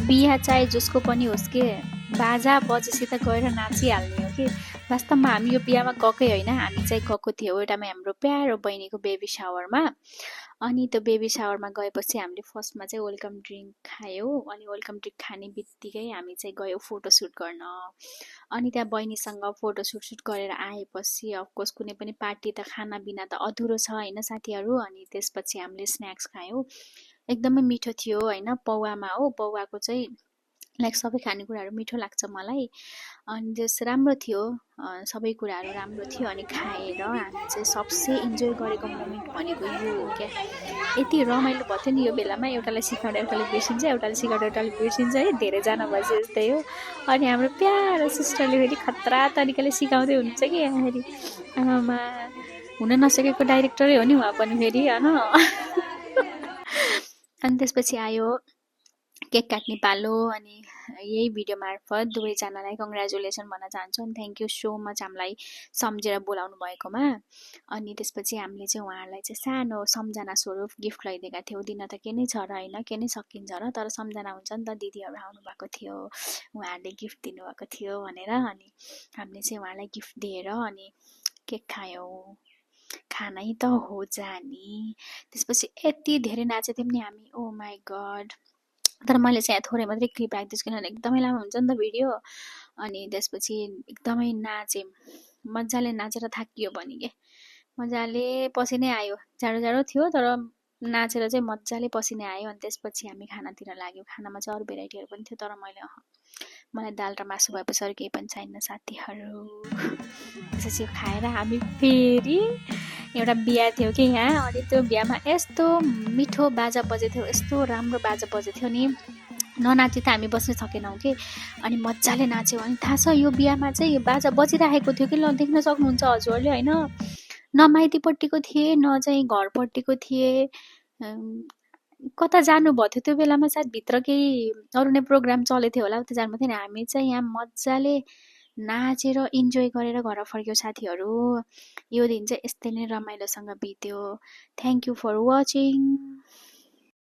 बिहा चाहे जसको पनि होस् के बाजा बजेपछि त गएर नाचिहाल्ने हो कि। वास्तवमा हामी यो बिहामा गएकै होइन, हामी चाहिँ गएको थियौँ एउटामा हाम्रो प्यारो बहिनीको बेबी सावरमा। अनि त्यो बेबी सावरमा गएपछि हामीले फर्स्टमा चाहिँ वेलकम ड्रिङ्क खायौँ। अनि वेलकम ड्रिङ्क खाने बित्तिकै हामी चाहिँ गयौँ फोटोसुट गर्न। अनि त्यहाँ बहिनीसँग फोटोसुट गरेर आएपछि अफकोर्स कुनै पनि पार्टी त खाना बिना त अधुरो छ होइन साथीहरू। अनि त्यसपछि हामीले स्न्याक्स खायौँ, एकदमै मिठो थियो होइन। पौवामा हो, पौवाको चाहिँ लाइक सबै खानेकुराहरू मिठो लाग्छ मलाई। अनि त्यस राम्रो थियो, सबै कुराहरू राम्रो थियो। अनि खाएर हामी चाहिँ सबसे इन्जोय गरेको मोमेन्ट भनेको यो हो क्या। यति रमाइलो भयो थियो नि यो बेलामा, एउटालाई सिकाउने एउटाले बिर्सिन्छ, एउटाले सिकाउने एउटाले बिर्सिन्छ है, धेरैजना भएपछि जस्तै हो। अनि हाम्रो प्यारो सिस्टरले फेरि खतरा तरिकाले सिकाउँदै हुनुहुन्छ कि फेरि आमामा हुन नसकेको डाइरेक्टरै हो नि उहाँ पनि फेरि होइन। अनि त्यसपछि आयो केक काट्ने पालो। अनि यही भिडियो मार्फत दुवैजनालाई कङ्ग्रेचुलेसन भन्न चाहन्छु। अनि थ्याङ्क यू सो मच हामीलाई सम्झेर बोलाउनु भएकोमा। अनि त्यसपछि हामीले चाहिँ उहाँहरूलाई चाहिँ सानो सम्झना स्वरूप गिफ्ट ल्याइदिएका थियौँ। दिन त के नै छ र होइन, के नै सकिन्छ र, तर सम्झना हुन्छ नि त, दिदीहरू आउनुभएको थियो, उहाँहरूले गिफ्ट दिनुभएको थियो भनेर। अनि हामीले चाहिँ उहाँहरूलाई गिफ्ट दिएर अनि केक खायौँ। खानै त हो जानी। त्यसपछि यति धेरै नाचेको थियौँ नि हामी, ओ माई गड। तर मैले चाहिँ यहाँ थोरै मात्रै क्लिप राखिदिन्छु किनभने एकदमै लामो हुन्छ नि त भिडियो। अनि त्यसपछि एकदमै नाचेँ, मजाले नाचेर थाकियो भने के मजाले पसिनै आयो। जाडो जाडो थियो तर नाचेर चाहिँ मजाले पसिनै आयो। अनि त्यसपछि हामी खानातिर लाग्यौँ। खानामा चाहिँ अरू भेराइटीहरू पनि थियो तर मलाई दाल र मासु भएपछि अरू केही पनि चाहिन्न साथीहरू। त्यसपछि खाएर हामी फेरि एउटा बिहा थियो कि यहाँ। अनि त्यो बिहामा यस्तो मिठो बाजा बजेको थियो, यस्तो राम्रो बाजा बजेको थियो नि, ननाची त हामी बस्न सकेनौँ कि। अनि मजाले नाच्यौँ। अनि थाहा छ यो बिहामा चाहिँ यो बाजा बजिराखेको थियो कि, ल देख्न सक्नुहुन्छ हजुरहरूले होइन। न माइतीपट्टिको थिए न चाहिँ घरपट्टिको थिए, कता जानुभएको थियो त्यो बेलामा, सायद भित्र केही अरू नै प्रोग्राम चलेको थियो होला, उता जानुभएको थियो नि। हामी चाहिँ यहाँ मजाले नाचेर इन्जोय गरेर घर फर्क्यौँ साथीहरू। यो दिन चाहिँ यस्तै नै रमाइलोसँग बित्यो। Thank you for watching.